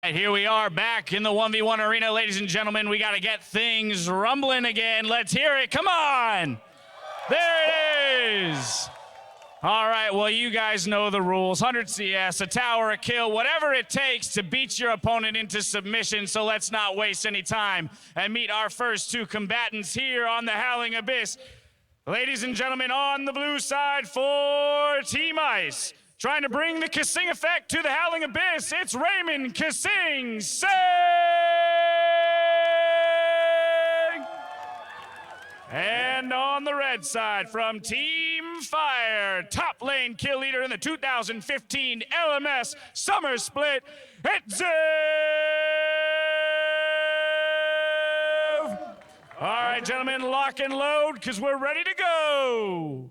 And here we are back in the 1v1 arena, ladies and gentlemen. We got to get things rumbling again. Let's hear it. Come on. There it is. All right, well, you guys know the rules. 100 CS, a tower, a kill, whatever it takes to beat your opponent into submission. So let's not waste any time and meet our first two combatants here on the Howling Abyss. Ladies and gentlemen, on the blue side for Team Ice, trying to bring the kaSing effect to the Howling Abyss, it's Raymond kaSing Sing! And on the red side from Team Fire, top lane kill leader in the 2015 LMS Summer Split, it's Ziv! All right, gentlemen, lock and load, because we're ready to go.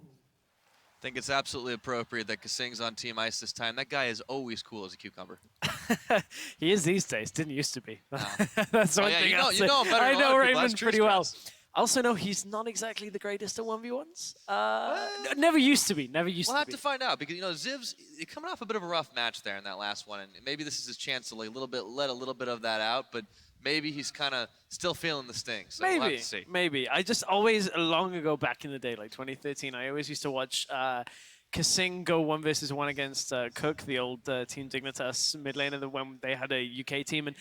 I think it's absolutely appropriate that kaSing's on Team Ice this time. That guy is always cool as a cucumber. He is these days. Didn't used to be. No. That's one yeah, thing you I'll know say. him better I than a lot know of people. Raymond That's pretty true, well. Strauss. I also know he's not exactly the greatest at 1v1s. Never used to be. Never used We'll to have be. to find out because, you know, Ziv's coming off a bit of a rough match there in that last one, and maybe this is his chance to let a little bit of that out, but maybe he's kind of still feeling the sting. So Maybe, we'll have to see. maybe. I just always, long ago back in the day, like 2013, I always used to watch kaSing go 1v1 against Cook, the old Team Dignitas mid laner, when they had a UK team, and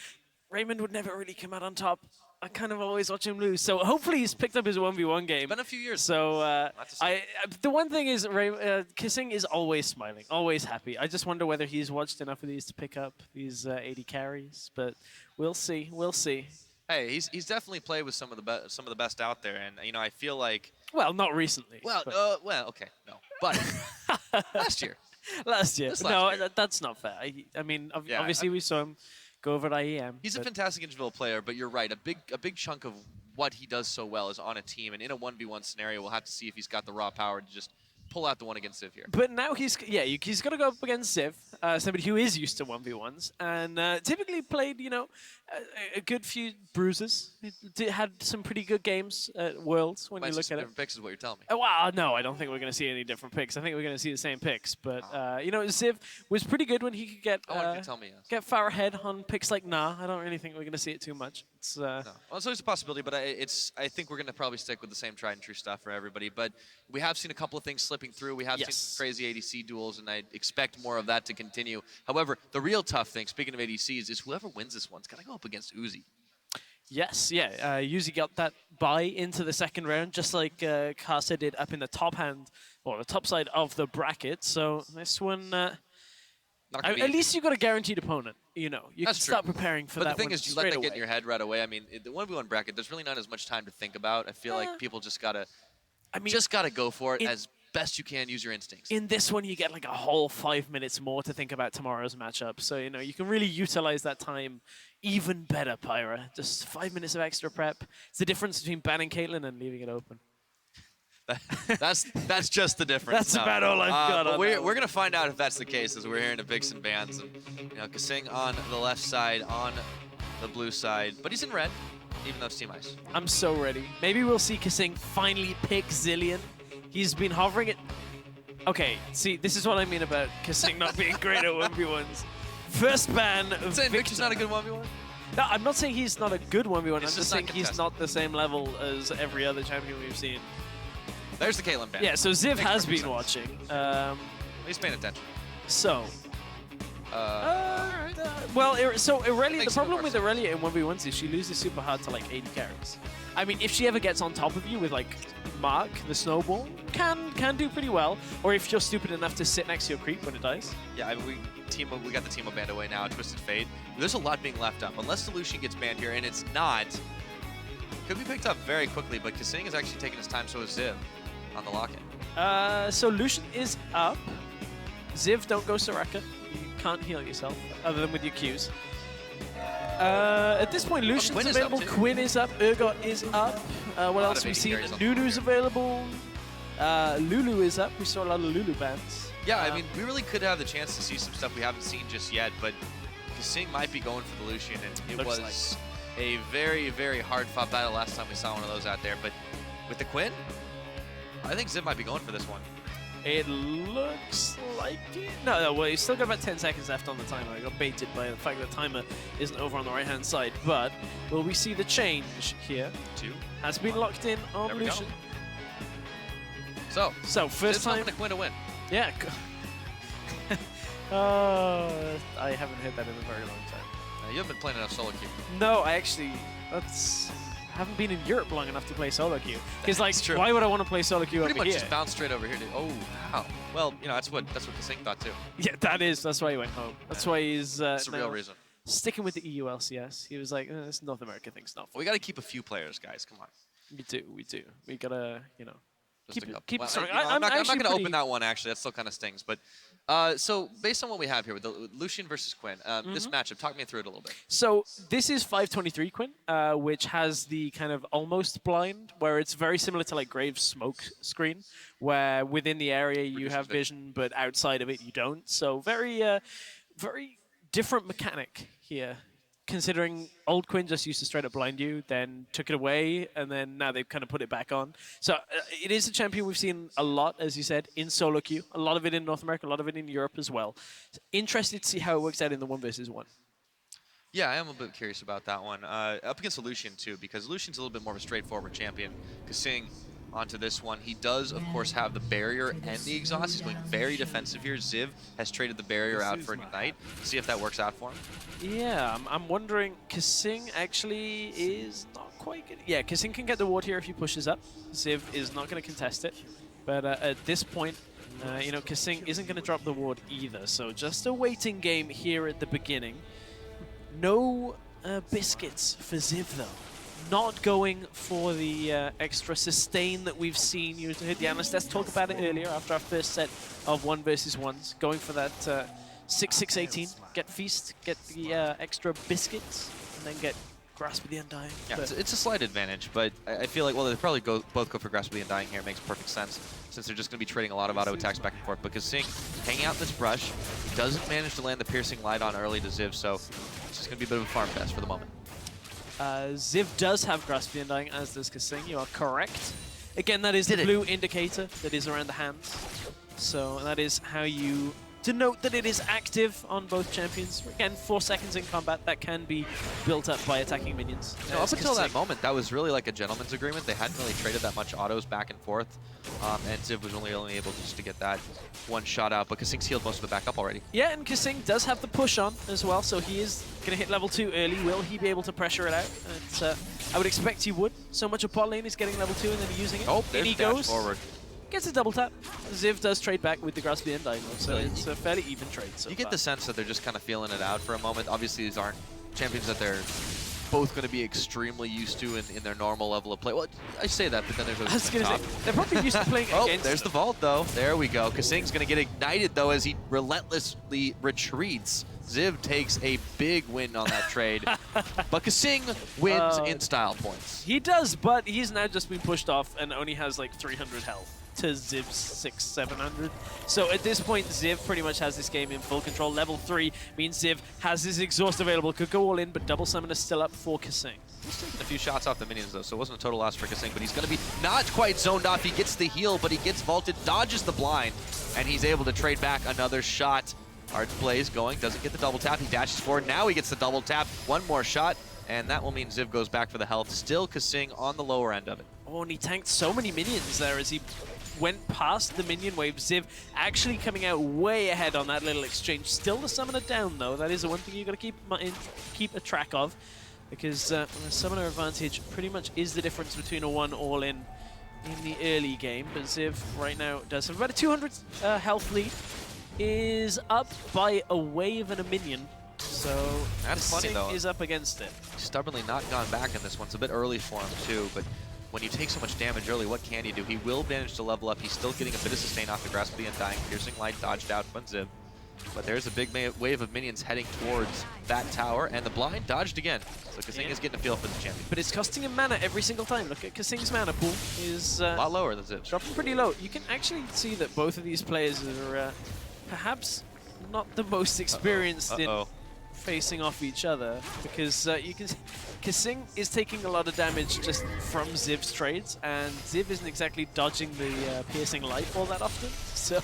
Raymond would never really come out on top. I kind of always watch him lose. So hopefully he's picked up his 1v1 game. It's been a few years. So the one thing is kaSing is always smiling, always happy. I just wonder whether he's watched enough of these to pick up these 80 carries, but we'll see. We'll see. Hey, he's definitely played with some of the best out there, and you know I feel like. Well, not recently. Well, okay, no, but last year. Last year. This No, last year. that's not fair. I mean, Yeah, obviously we saw him go over at IEM. He's a fantastic individual player, but you're right. A big chunk of what he does so well is on a team, and in a 1v1 scenario, we'll have to see if he's got the raw power to just pull out the one against Ziv here. But now he's got to go up against Ziv, somebody who is used to 1v1s, and typically played, you know, a good few bruises. He had some pretty good games at Worlds when you look at it. Different picks is what you're telling me. Well, no, I don't think we're going to see any different picks. I think we're going to see the same picks. But, you know, Ziv was pretty good when he could get get far ahead on picks like Nah. I don't really think we're going to see it too much. It's, no. Well, it's always a possibility, but I think we're going to probably stick with the same tried and true stuff for everybody. But we have seen a couple of things slipping through. We have seen some crazy ADC duels, and I expect more of that to continue. However, the real tough thing, speaking of ADCs, is whoever wins this one's got to go up against Uzi. Yes, yeah. Uzi got that bye into the second round, just like Kasa did up in the top hand, or the top side of the bracket. So this one, at least you got a guaranteed opponent. You know, you can start preparing for that. But the thing one is, you let that away. get in your head right away. I mean, the 1v1 bracket, there's really not as much time to think about. I feel like people just gotta, go for it as best you can. Use your instincts. In this one, you get like a whole 5 minutes more to think about tomorrow's matchup. So, you know, you can really utilize that time even better, Pyra. Just 5 minutes of extra prep. It's the difference between banning Caitlyn and leaving it open. That's just the difference. That's about all I've got. But we're gonna find out if that's the case as we're hearing the Vixen bands. And, you know, kaSing on the left side, on the blue side, but he's in red, even though it's Team Ice. I'm so ready. Maybe we'll see kaSing finally pick Zilean. He's been hovering it. Okay, see, this is what I mean about kaSing not being great at 1v1s. First ban of Saying Victor's not a good 1v1? No, I'm not saying he's not a good 1v1. I'm just just not saying he's contested. not the same level as every other champion we've seen. There's the Caitlyn ban. Yeah, so Ziv Makes has perfect been sense. watching. He's paying attention. So. Alright. So Irelia, the Makes problem more with sense. Irelia in 1v1s is she loses super hard to like 80 carries. I mean, if she ever gets on top of you with like Mark, the snowball, can do pretty well. Or if you're stupid enough to sit next to your creep when it dies. Yeah, I mean, we got the Teemo banned away now, Twisted Fate. There's a lot being left up. Unless the Lucian gets banned here, and it's not, could be picked up very quickly, but kaSing is actually taking his time, so is Ziv on the lock-in. So Lucian is up. Ziv, don't go Soraka. You can't heal yourself, other than with your Qs. At this point, Lucian's Quinn is up available, too. Quinn is up, Urgot is up. What else of we 80 see? carries on Nunu's here. available. Lulu is up. We saw a lot of Lulu bans. Yeah, I mean, we really could have the chance to see some stuff we haven't seen just yet, but kaSing might be going for the Lucian, and it Looks was a very, very hard-fought battle last time we saw one of those out there. But with the Quinn, I think Ziv might be going for this one. It looks like it. No, well, he's still got about 10 seconds left on the timer. I got baited by the fact that the timer isn't over on the right-hand side. But will we see the change here? 2. Has been locked in on Lucian. So first time. to win a win. Yeah. I haven't heard that in a very long time. You haven't been playing enough solo queue. No, I haven't been in Europe long enough to play solo queue. Because like, true. why would I want to play solo queue Pretty over much here? just bounced straight over here. Oh, wow. Well, you know, that's what kaSing thought too. Yeah, that's why he went home. That's why he's That's the real reason. sticking with the EU LCS. He was like, this North America thing's not for We got to keep a few players, guys. Come on. me. We do. We gotta, you know, Just keep well, starting. you know, I'm not going to pretty- open that one, actually. That still kind of stings. But so based on what we have here with the Lucian versus Quinn, this matchup, talk me through it a little bit. So this is 523 Quinn, which has the kind of almost blind, where it's very similar to like Graves' smoke screen, where within the area you have vision, but outside of it you don't. So very, very different mechanic here. Considering old Quinn just used to straight up blind you, then took it away, and then now they've kind of put it back on. So it is a champion we've seen a lot, as you said, in solo queue. A lot of it in North America, a lot of it in Europe as well. Interested to see how it works out in the 1v1. Yeah, I am a bit curious about that one. Up against Lucian, too, because Lucian's a little bit more of a straightforward champion. kaSing onto this one. He does, of course, have the barrier and the exhaust. He's going very defensive here. Ziv has traded the barrier out for Ignite. See if that works out for him. Yeah, I'm wondering, kaSing actually is not quite good. Yeah, kaSing can get the ward here if he pushes up. Ziv is not going to contest it. But at this point, you know, kaSing isn't going to drop the ward either. So just a waiting game here at the beginning. No biscuits for Ziv, though. Not going for the extra sustain that we've seen. You heard the analyst, let's talk about it earlier after our first set of 1v1s. Going for that 6-6-18. Get Feast, get the extra biscuits, and then get Grasp of the Undying. Yeah, it's a slight advantage, but I feel like, well, they probably both go for Grasp of the Undying here. It makes perfect sense, since they're just going to be trading a lot of auto attacks back and forth. But kaSing hanging out this brush, doesn't manage to land the Piercing Light on early to Ziv, so it's just going to be a bit of a farm fest for the moment. Ziv does have Grasp of the Undying, as does kaSing. You are correct. Again, that is the blue indicator that is around the hands. So that is how you denote that it is active on both champions. Again, 4 seconds in combat, that can be built up by attacking minions. No, up until that moment, that was really like a gentleman's agreement. They hadn't really traded that much autos back and forth, and Ziv was only able just to get that one shot out, but kaSing's healed most of the back up already. Yeah, and kaSing does have the push on as well, so he is going to hit level 2 early. Will he be able to pressure it out? I would expect he would. So much of bot lane is getting level 2 and then using it. Oh, in he dash goes. Forward. Gets a double tap. Ziv does trade back with the Grasp of the Undying, so it's a fairly even trade. So you get the sense that they're just kind of feeling it out for a moment. Obviously, these aren't champions that they're both going to be extremely used to in their normal level of play. Well, I say that, but then there's I was going to top. say, they're probably used to playing Oh, against there's the vault, though. There we go. kaSing's going to get ignited, though, as he relentlessly retreats. Ziv takes a big win on that trade, but kaSing wins in style points. He does, but he's now just been pushed off and only has like 300 health to Ziv's 600-700. So at this point, Ziv pretty much has this game in full control. Level 3 means Ziv has his exhaust available, could go all in, but double summon is still up for kaSing. He's taking a few shots off the minions, though, so it wasn't a total loss for kaSing, but he's going to be not quite zoned off. He gets the heal, but he gets vaulted, dodges the blind, and he's able to trade back another shot. Hard plays going, doesn't get the double tap. He dashes forward. Now he gets the double tap. One more shot, and that will mean Ziv goes back for the health. Still kaSing on the lower end of it. Oh, and he tanked so many minions there as he went past the minion wave. Ziv actually coming out way ahead on that little exchange. Still the summoner down, though. That is the one thing you've got to keep a track of, because the summoner advantage pretty much is the difference between a 1 all-in in the early game. But Ziv right now does have about a 200 health lead. Is up by a wave and a minion, so that's funny though. Is up against it. Stubbornly not gone back in this one. It's a bit early for him too, but when you take so much damage early, what can you do? He will manage to level up. He's still getting a bit of sustain off the Grasp of the Undying. Piercing Light dodged out by Ziv, but there's a big wave of minions heading towards that tower, and the blind dodged again. So kaSing is getting a feel for the champion. But it's costing him mana every single time. Look at kaSing's mana pool is a lot lower than Ziv's. Dropping pretty low. You can actually see that both of these players are perhaps not the most experienced in facing off each other because you can. kaSing is taking a lot of damage just from Ziv's trades, and Ziv isn't exactly dodging the piercing light all that often. So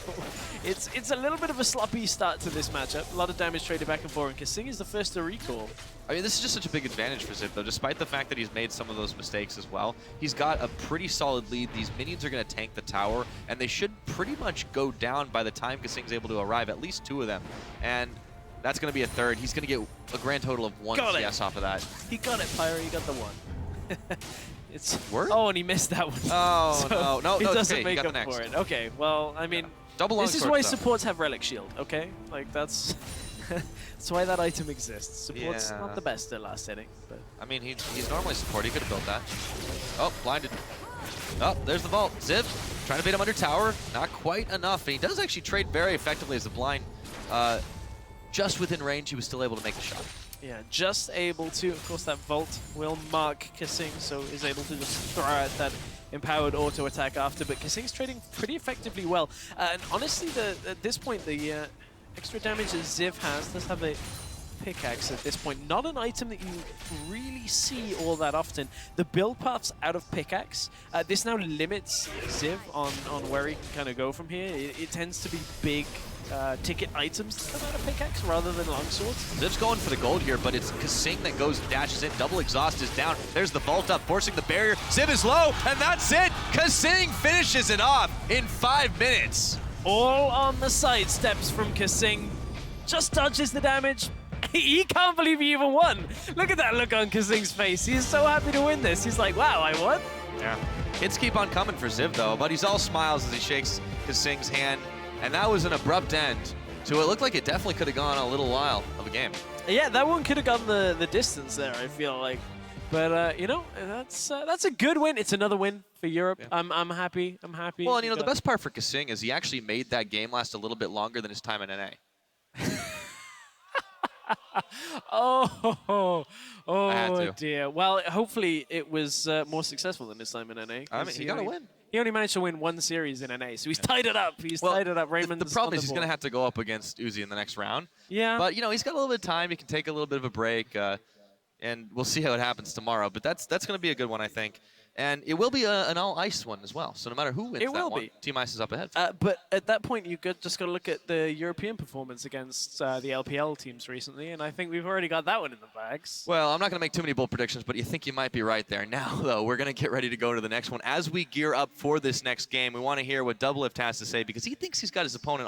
it's a little bit of a sloppy start to this matchup. A lot of damage traded back and forth, and kaSing is the first to recall. I mean, this is just such a big advantage for Ziv, though. Despite the fact that he's made some of those mistakes as well, he's got a pretty solid lead. These minions are going to tank the tower, and they should pretty much go down by the time kaSing's able to arrive, at least 2 of them. And that's going to be a third. He's going to get a grand total of 1 CS off of that. He got it, Pyro. He got the 1. It's Word? Oh, and he missed that one. Oh, so no. he doesn't okay, make up for it. Okay, well, I mean, double this is why stuff. supports have Relic Shield, okay? Like, that's that's why that item exists. Support's not the best at last hitting, but... I mean, he's normally support. He could have built that. Oh, blinded. Oh, there's the vault. Ziv trying to bait him under tower. Not quite enough. And he does actually trade very effectively as the blind. Just within range, he was still able to make the shot. Yeah, just able to. Of course, that Vault will mark kaSing, so is able to just throw out that empowered auto attack after. But kaSing's trading pretty effectively well. And honestly, at this point, the extra damage that Ziv has does have a pickaxe at this point. Not an item that you really see all that often. The build paths out of pickaxe, this now limits Ziv on where he can kind of go from here. It tends to be big ticket items that come out of pickaxe rather than longswords. Ziv's going for the gold here, but it's kaSing that goes and dashes in. Double exhaust is down. There's the vault up, forcing the barrier. Ziv is low, and that's it. kaSing finishes it off in 5 minutes. All on the side steps from kaSing. Just dodges the damage. He can't believe he even won. Look at that look on kaSing's face. He's so happy to win this. He's like, wow, I won? Yeah. Hits keep on coming for Ziv, though, but he's all smiles as he shakes kaSing's hand. And that was an abrupt end to what looked like it definitely could have gone a little while of a game. Yeah, that one could have gone the distance there, I feel like. But, you know, that's a good win. It's another win for Europe. Yeah. I'm happy. I'm happy. Well, and, you know, the best part for kaSing is he actually made that game last a little bit longer than his time in NA. Oh dear. Well, hopefully it was more successful than his time in NA. I mean, he got to win. He only managed to win 1 series in NA, so he's tied it up. He's tied it up. Raymond's the problem is he's going to have to go up against Uzi in the next round. Yeah. But, you know, he's got a little bit of time. He can take a little bit of a break, and we'll see how it happens tomorrow. But that's going to be a good one, I think. And it will be an all-ice one as well. So no matter who wins that one, Team Ice is up ahead. But at that point, you just got to look at the European performance against the LPL teams recently, and I think we've already got that one in the bags. Well, I'm not going to make too many bold predictions, but you think you might be right there. Now, though, we're going to get ready to go to the next one. As we gear up for this next game, we want to hear what Doublelift has to say, because he thinks he's got his opponent